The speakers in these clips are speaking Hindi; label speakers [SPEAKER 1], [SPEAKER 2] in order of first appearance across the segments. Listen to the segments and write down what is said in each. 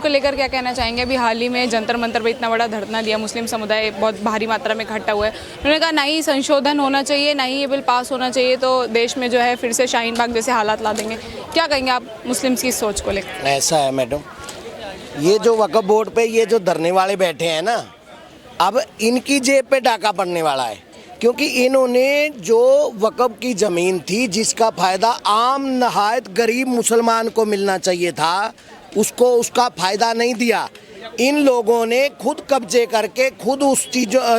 [SPEAKER 1] को लेकर क्या कहना चाहेंगे? अभी हाल ही में जंतर मंतर पर इतना बड़ा धरना दिया, मुस्लिम समुदाय बहुत भारी मात्रा में इकट्ठा हुआ है। उन्होंने कहा ना ही संशोधन होना चाहिए, ना ही ये बिल पास होना चाहिए, तो देश में जो है फिर से शाहीन बाग जैसे हालात ला देंगे। क्या कहेंगे आप मुस्लिम्स की सोच को लेकर?
[SPEAKER 2] ऐसा है मैडम, ये जो वक्फ बोर्ड पे ये जो धरने वाले बैठे हैं ना, अब इनकी जेब पे डाका पड़ने वाला है, क्योंकि इन्होंने जो वक्फ की ज़मीन थी जिसका फ़ायदा आम नहायत गरीब मुसलमान को मिलना चाहिए था, उसको उसका फ़ायदा नहीं दिया। इन लोगों ने खुद कब्जे करके खुद उस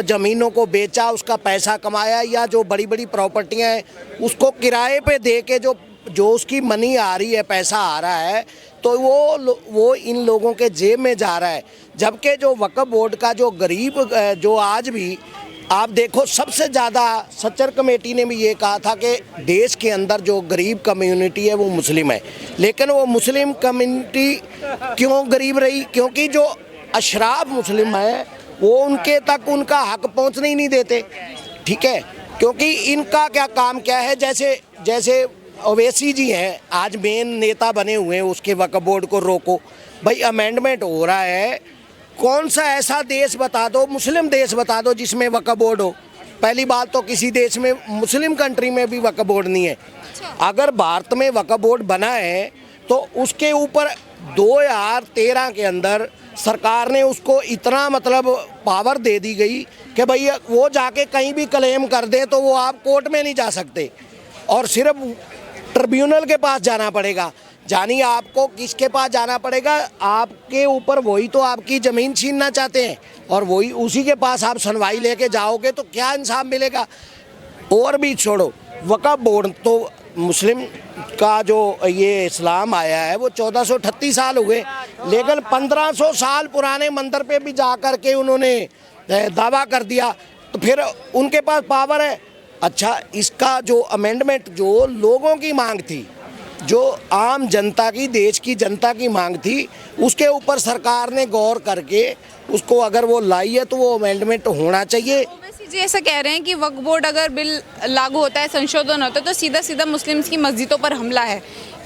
[SPEAKER 2] ज़मीनों को बेचा, उसका पैसा कमाया, या जो बड़ी बड़ी प्रॉपर्टियां हैं उसको किराए पे दे के जो उसकी मनी आ रही है, पैसा आ रहा है, तो वो इन लोगों के जेब में जा रहा है। जबकि जो वक्फ बोर्ड का जो गरीब जो आज भी आप देखो, सबसे ज़्यादा सच्चर कमेटी ने भी ये कहा था कि देश के अंदर जो गरीब कम्युनिटी है वो मुस्लिम है, लेकिन वो मुस्लिम कम्युनिटी क्यों गरीब रही? क्योंकि जो अशराफ मुस्लिम है वो उनके तक उनका हक पहुंचने ही नहीं देते, ठीक है? क्योंकि इनका क्या काम क्या है, जैसे ओवैसी जी हैं, आज मेन नेता बने हुए हैं, उसके वक्फ बोर्ड को रोको भाई, अमेंडमेंट हो रहा है। कौन सा ऐसा देश बता दो, मुस्लिम देश बता दो जिसमें वक्फ बोर्ड हो? पहली बात तो किसी देश में, मुस्लिम कंट्री में भी वक्फ बोर्ड नहीं है। अगर भारत में वक्फ बोर्ड बना है तो उसके ऊपर 2013 के अंदर सरकार ने उसको इतना मतलब पावर दे दी गई कि भाई वो जाके कहीं भी क्लेम कर दे तो वो आप कोर्ट में नहीं जा सकते, और सिर्फ ट्रिब्यूनल के पास जाना पड़ेगा। जानिए आपको किसके पास जाना पड़ेगा? आपके ऊपर वही तो आपकी ज़मीन छीनना चाहते हैं, और वही उसी के पास आप सुनवाई लेके जाओगे तो क्या इंसाफ मिलेगा? और भी छोड़ो, वक्फ बोर्ड तो मुस्लिम का जो ये इस्लाम आया है वो 1438 साल हुए, लेकिन 1500 साल पुराने मंदिर पे भी जा कर के उन्होंने दावा कर दिया, तो फिर उनके पास पावर है। अच्छा, इसका जो अमेंडमेंट जो लोगों की मांग थी, जो आम जनता की, देश की जनता की मांग थी, उसके ऊपर सरकार ने गौर करके उसको अगर वो लाई है तो वो अमेंडमेंट होना चाहिए।
[SPEAKER 1] जी ऐसा कह रहे हैं कि वक्फ बोर्ड अगर बिल लागू होता है, संशोधन होता है, तो सीधा सीधा मुस्लिम्स की मस्जिदों पर हमला है।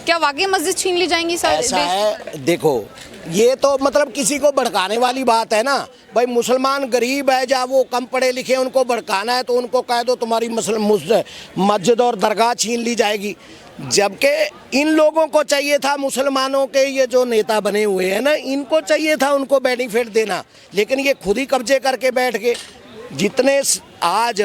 [SPEAKER 1] क्या वाकई मस्जिद छीन ली जाएंगी?
[SPEAKER 2] ऐसा है, देखो ये तो मतलब किसी को भड़काने वाली बात है ना भाई। मुसलमान गरीब है, जहाँ वो कम पढ़े लिखे, उनको भड़काना है तो उनको कह दो तुम्हारी मस्जिद और दरगाह छीन ली जाएगी। जबकि इन लोगों को चाहिए था, मुसलमानों के ये जो नेता बने हुए हैं ना, इनको चाहिए था उनको बेनिफिट देना, लेकिन ये खुद ही कब्जे करके बैठ गए। जितने आज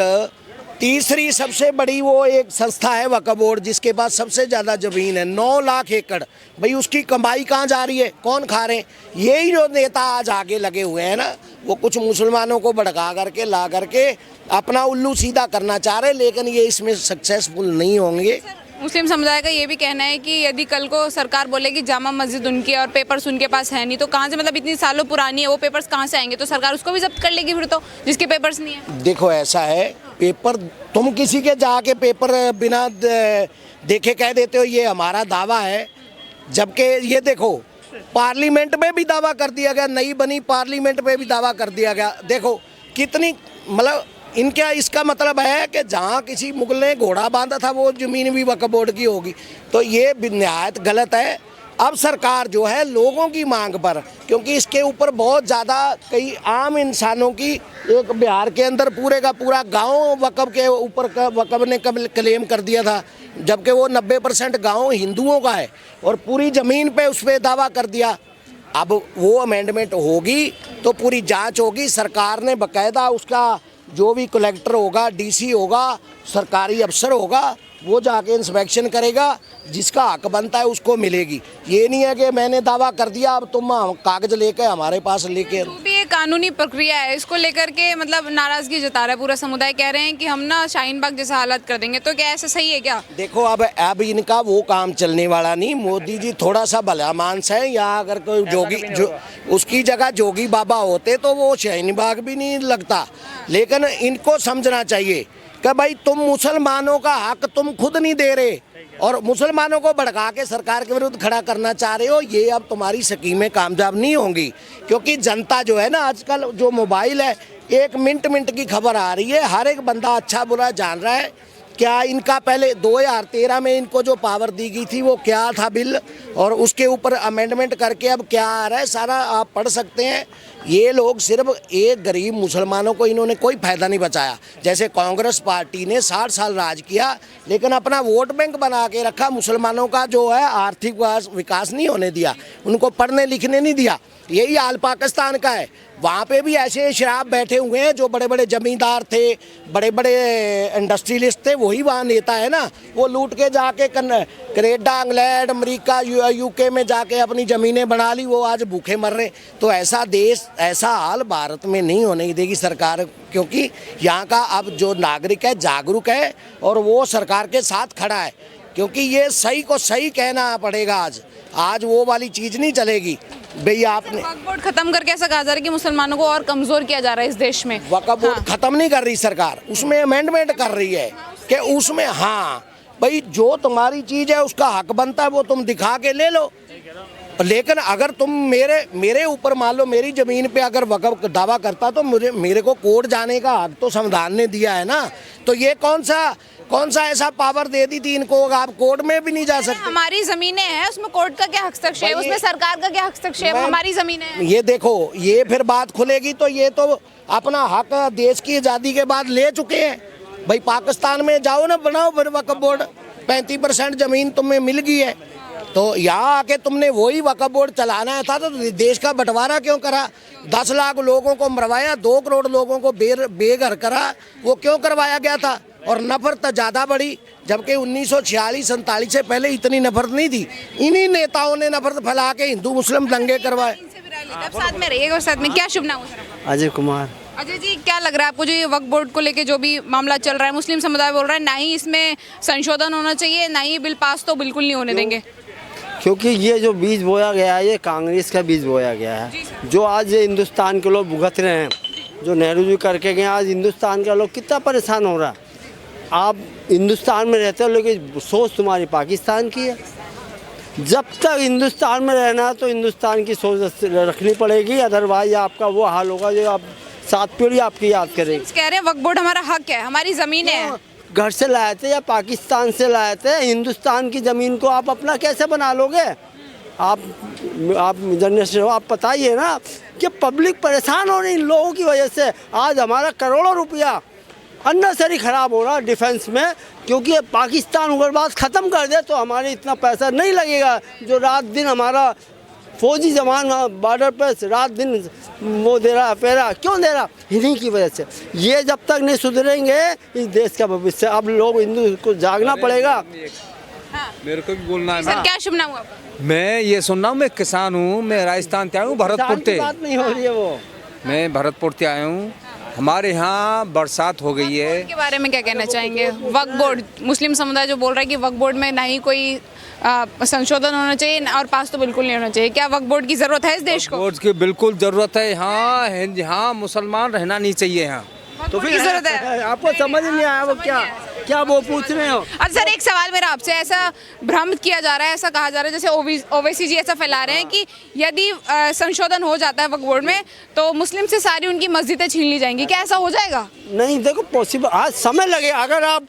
[SPEAKER 2] तीसरी सबसे बड़ी वो एक संस्था है वक्फ बोर्ड, जिसके पास सबसे ज़्यादा ज़मीन है, 9 लाख एकड़, भाई उसकी कमाई कहाँ जा रही है? कौन खा रहे हैं? यही जो नेता आज आगे लगे हुए हैं ना, वो कुछ मुसलमानों को भड़का करके ला करके अपना उल्लू सीधा करना चाह रहे हैं, लेकिन ये इसमें सक्सेसफुल नहीं होंगे।
[SPEAKER 1] मुस्लिम समुदाय का ये भी कहना है कि यदि कल को सरकार बोलेगी जामा मस्जिद उनकी और पेपर्स उनके पास है नहीं, तो कहाँ से, मतलब इतनी सालों पुरानी है वो पेपर्स कहाँ से आएंगे? तो सरकार उसको भी जब्त कर लेगी फिर तो, जिसके पेपर्स नहीं है।
[SPEAKER 2] देखो ऐसा है, पेपर तुम किसी के जाके पेपर बिना देखे कह देते हो ये हमारा दावा है, जबकि ये देखो पार्लियामेंट में भी दावा कर दिया गया, नई बनी पार्लियामेंट में भी दावा कर दिया गया। देखो कितनी मतलब इनका इसका मतलब है कि जहाँ किसी मुगल ने घोड़ा बांधा था वो ज़मीन भी वक्फ बोर्ड की होगी, तो ये निहायत गलत है। अब सरकार जो है लोगों की मांग पर, क्योंकि इसके ऊपर बहुत ज़्यादा कई आम इंसानों की, एक बिहार के अंदर पूरे का पूरा गांव वक्फ के ऊपर वक्फ ने क्लेम कर दिया था, जबकि वो 90% गांव हिंदुओं का है, और पूरी ज़मीन पे उस पर दावा कर दिया। अब वो अमेंडमेंट होगी तो पूरी जांच होगी, सरकार ने बाकायदा उसका जो भी कलेक्टर होगा, डीसी होगा, सरकारी अफसर होगा, वो जाके इंस्पेक्शन करेगा, जिसका हक बनता है उसको मिलेगी। ये नहीं है कि मैंने दावा कर दिया अब तुम कागज लेके हमारे पास लेके।
[SPEAKER 1] जो भी एक कानूनी प्रक्रिया है, इसको लेकर के मतलब नाराजगी जता रहा है पूरा समुदाय, कह रहे हैं कि हम ना शाहीन बाग जैसा हालत कर देंगे, तो क्या ऐसा सही है क्या?
[SPEAKER 2] देखो अब इनका वो काम चलने वाला नहीं। मोदी जी थोड़ा सा भला मानस है, या अगर कोई जोगी जो उसकी जगह जोगी बाबा होते तो वो शाहीन बाग भी नहीं लगता। लेकिन इनको समझना चाहिए कि भाई तुम मुसलमानों का हक तुम खुद नहीं दे रहे, और मुसलमानों को भड़का के सरकार के विरुद्ध खड़ा करना चाह रहे हो, ये अब तुम्हारी स्कीमें कामयाब नहीं होंगी। क्योंकि जनता जो है ना, आजकल जो मोबाइल है, एक मिनट की खबर आ रही है, हर एक बंदा अच्छा बुरा जान रहा है। क्या इनका पहले 2013 में इनको जो पावर दी गई थी वो क्या था बिल, और उसके ऊपर अमेंडमेंट करके अब क्या आ रहा है सारा आप पढ़ सकते हैं। ये लोग सिर्फ एक गरीब मुसलमानों को इन्होंने कोई फ़ायदा नहीं बचाया। जैसे कांग्रेस पार्टी ने 60 साल राज किया लेकिन अपना वोट बैंक बना के रखा, मुसलमानों का जो है आर्थिक विकास नहीं होने दिया, उनको पढ़ने लिखने नहीं दिया। यही हाल पाकिस्तान का है। वहाँ पे भी ऐसे शराब बैठे हुए हैं जो बड़े बड़े ज़मींदार थे, बड़े बड़े इंडस्ट्रियलिस्ट थे, वही वहाँ नेता है ना। वो लूट के जाके कनाडा, इंग्लैंड, अमेरिका, यूके में जाके अपनी ज़मीनें बना ली, वो आज भूखे मर रहे। तो ऐसा देश, ऐसा हाल भारत में नहीं होने देगी सरकार, क्योंकि यहाँ का अब जो नागरिक है जागरूक है और वो सरकार के साथ खड़ा है। क्योंकि ये सही को सही कहना पड़ेगा। आज वो वाली चीज़ नहीं चलेगी। भाई आपने
[SPEAKER 1] वक्फ बोर्ड खत्म करके ऐसा कहा जा रहा है कि मुसलमानों को और कमजोर किया जा रहा है इस देश में।
[SPEAKER 2] वक्फ बोर्ड खत्म नहीं कर रही सरकार, उसमें अमेंडमेंट कर रही है कि उसमें हाँ भाई जो तुम्हारी चीज़ है उसका हक बनता है वो तुम दिखा के ले लो। लेकिन अगर तुम मेरे ऊपर मान लो मेरी ज़मीन पे अगर वक्फ दावा करता तो मेरे को कोर्ट जाने का हक तो संविधान ने दिया है ना। तो ये कौन सा ऐसा पावर दे दी थी इनको, आप कोर्ट में भी नहीं जा सकते।
[SPEAKER 1] हमारी जमीनें हैं, उसमें कोर्ट का क्या हस्तक्षेप है, उसमें सरकार का क्या हस्तक्षेप, हमारी जमीनें हैं।
[SPEAKER 2] ये देखो, ये फिर बात खुलेगी तो ये तो अपना हक देश की आज़ादी के बाद ले चुके हैं। भाई पाकिस्तान में जाओ ना, बनाओ फिर वक्फ बोर्ड, 35% ज़मीन तुम्हें मिल गई है तो यहाँ आके तुमने वही वक्फ बोर्ड चलाना था तो देश का बंटवारा क्यों करा? 10 लाख लोगों को मरवाया, 2 करोड़ लोगों को बेघर करा, वो क्यों करवाया गया था? और नफरत ज़्यादा बढ़ी, जबकि 1946-47 से पहले इतनी नफरत नहीं थी। इन्हीं नेताओं ने नफरत फैला के हिंदू मुस्लिम दंगे करवाए।
[SPEAKER 1] साथ में रहिएगा और साथ में क्या शुभ नाम है?
[SPEAKER 3] अजय कुमार।
[SPEAKER 1] अजय जी, क्या लग रहा है आपको जो ये वक्फ बोर्ड को लेके जो भी मामला चल रहा है, मुस्लिम समुदाय बोल रहा है ना ही इसमें संशोधन होना चाहिए, ना ही बिल पास तो बिल्कुल नहीं होने देंगे?
[SPEAKER 3] क्योंकि ये जो बीज बोया गया है ये कांग्रेस का बीज बोया गया है, जो आज हिंदुस्तान के लोग भुगत रहे हैं। जो नेहरू जी करके गए, आज हिंदुस्तान का लोग कितना परेशान हो रहा है। आप हिंदुस्तान में रहते हो लेकिन सोच तुम्हारी पाकिस्तान की है। जब तक हिंदुस्तान में रहना तो हिंदुस्तान की सोच रखनी पड़ेगी, अदरवाइज आपका वो हाल होगा जो आप 7 पीढ़ी आपकी याद करेगी।
[SPEAKER 1] कह रहे हैं वक्फ बोर्ड हमारा हक है, हमारी ज़मीनें हैं।
[SPEAKER 3] घर से लाए थे या पाकिस्तान से लाए थे, हिंदुस्तान की ज़मीन को आप अपना कैसे बना लोगे? आप जर्नलिस्ट हो, आप बताइए ना कि पब्लिक परेशान हो रही इन लोगों की वजह से। आज हमारा करोड़ों रुपया अननेसेसरी ख़राब हो रहा डिफेंस में, क्योंकि पाकिस्तान उग्रवाद ख़त्म कर दे तो हमारे इतना पैसा नहीं लगेगा। जो रात दिन हमारा फौजी जवान बॉर्डर पर रात दिन वो दे रहा पैरा, क्यों दे रहा? इन्हीं की वजह से। ये जब तक नहीं सुधरेंगे इस देश का भविष्य। अब लोग हिंदू को जागना पड़ेगा।
[SPEAKER 1] हाँ।
[SPEAKER 4] मेरे को भी बोलना है
[SPEAKER 1] सर,
[SPEAKER 4] ना।
[SPEAKER 1] क्या शुभ नाम हुआ आपका?
[SPEAKER 4] मैं ये सुन रहा हूँ, मैं किसान हूँ, मैं राजस्थान से आया हूँ, भरतपुर से।
[SPEAKER 3] बात नहीं हो रही है वो।
[SPEAKER 4] मैं भरतपुर से आया हूँ। हमारे यहाँ बरसात हो गई है।
[SPEAKER 1] के बारे में क्या कहना चाहेंगे? वक्फ बोर्ड, मुस्लिम समुदाय जो बोल रहा है कि वक्फ बोर्ड में ना ही कोई संशोधन होना चाहिए और पास तो बिल्कुल नहीं होना चाहिए, क्या वक्फ बोर्ड की जरूरत है इस देश को?
[SPEAKER 4] बोर्ड की बिल्कुल जरूरत है। यहाँ मुसलमान रहना नहीं चाहिए यहाँ।
[SPEAKER 3] तो फिर
[SPEAKER 1] की जरूरत है?
[SPEAKER 3] आपको समझ नहीं आया वो क्या वो पूछ रहे हो?
[SPEAKER 1] अच्छा सर, एक सवाल मेरा आपसे, ऐसा भ्रम किया जा रहा है, ऐसा कहा जा रहा है, जैसे ओवैसी जी ऐसा फैला रहे हैं कि यदि संशोधन हो जाता है वक्फ बोर्ड में तो मुस्लिम से सारी उनकी मस्जिदें छीन ली जाएंगी, क्या ऐसा हो जाएगा?
[SPEAKER 3] नहीं, देखो पॉसिबल, आज समय लगे। अगर आप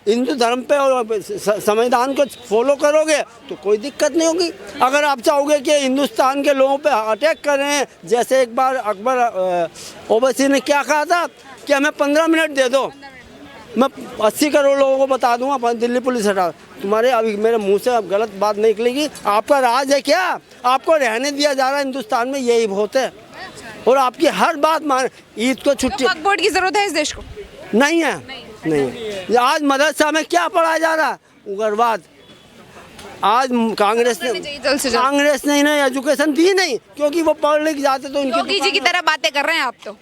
[SPEAKER 3] हिंदू धर्म पे और संविधान को फॉलो करोगे तो कोई दिक्कत नहीं होगी। अगर आप चाहोगे कि हिंदुस्तान के लोगों पे अटैक कर रहे हैं, जैसे एक बार अकबर ओवैसी ने क्या कहा था कि हमें 15 मिनट दे दो, मैं 80 करोड़ लोगों को बता दूंगा, दिल्ली पुलिस हटा। तुम्हारे अभी मेरे मुंह से अब गलत बात नहीं निकलेगी। आपका राज है क्या? आपको रहने दिया जा रहा है हिंदुस्तान में, यही बहुत है। और आपकी हर बात मान, ईद को छुट्टी
[SPEAKER 1] वक्फ बोर्ड की जरूरत है इस देश को?
[SPEAKER 3] नहीं है, नहीं। आज मदरसा में क्या पढ़ाया जा रहा है? उग्रवाद। आज कांग्रेस ने इन्हें एजुकेशन दी नहीं, क्योंकि वो पढ़ लिख जाते तो
[SPEAKER 1] योगी जी की तरह बातें कर रहे हैं आप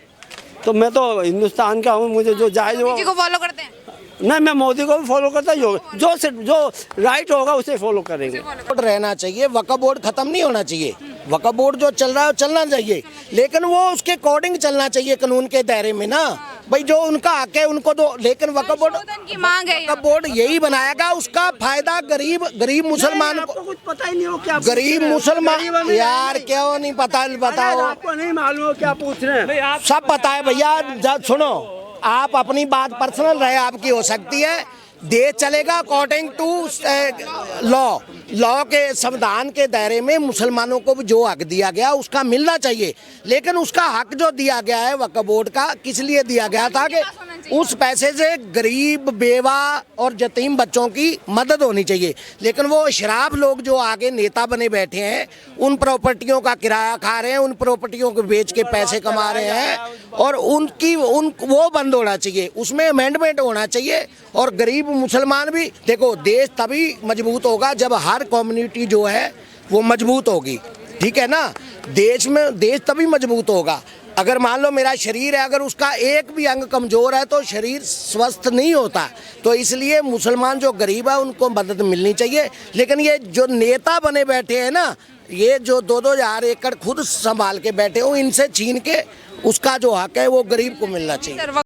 [SPEAKER 3] तो मैं तो हिंदुस्तान का हूँ, मुझे जो जायज हो।
[SPEAKER 1] मोदी जी को फॉलो करते हैं?
[SPEAKER 3] नहीं, मैं मोदी को भी फॉलो करता हूँ। जो राइट होगा उसे फॉलो करेंगे।
[SPEAKER 2] रहना चाहिए, वक्फ बोर्ड खत्म नहीं होना चाहिए। वक्फ बोर्ड जो चल रहा है चलना चाहिए, लेकिन वो उसके अकॉर्डिंग चलना चाहिए, कानून के दायरे में ना। भाई जो उनका हक है उनको दो, लेकिन वक्फ बोर्ड
[SPEAKER 1] की मांग है,
[SPEAKER 2] वक्फ बोर्ड यही बनाएगा, उसका फायदा गरीब मुसलमान को।
[SPEAKER 3] कुछ पता ही नहीं हो क्या
[SPEAKER 2] गरीब मुसलमान यार क्यों नहीं पता? बताओ,
[SPEAKER 3] आपको नहीं मालूम क्या पूछ रहे हैं?
[SPEAKER 2] सब पता है भैया। सुनो, आप अपनी बात पर्सनल रहे आपकी हो सकती है, देश चलेगा अकॉर्डिंग टू लॉ। लॉ के संविधान के दायरे में मुसलमानों को जो हक दिया गया उसका मिलना चाहिए, लेकिन उसका हक जो दिया गया है वक्फ बोर्ड का किस लिए दिया गया था कि उस पैसे से गरीब, बेवा और यतीम बच्चों की मदद होनी चाहिए। लेकिन वो शराब लोग जो आगे नेता बने बैठे हैं, उन प्रॉपर्टियों का किराया खा रहे हैं, उन प्रॉपर्टियों को बेच के पैसे कमा रहे हैं, और वो बंद होना चाहिए, उसमें अमेंडमेंट होना चाहिए। और गरीब मुसलमान भी, देखो देश तभी मजबूत होगा जब हर कम्युनिटी जो है वो मजबूत होगी, ठीक है ना। देश तभी मजबूत होगा। अगर मान लो मेरा शरीर है, अगर उसका एक भी अंग कमज़ोर है तो शरीर स्वस्थ नहीं होता। तो इसलिए मुसलमान जो गरीब है उनको मदद मिलनी चाहिए। लेकिन ये जो नेता बने बैठे हैं ना, ये जो 2-2 हज़ार एकड़ खुद संभाल के बैठे हो, इनसे छीन के उसका जो हक है वो गरीब को मिलना चाहिए।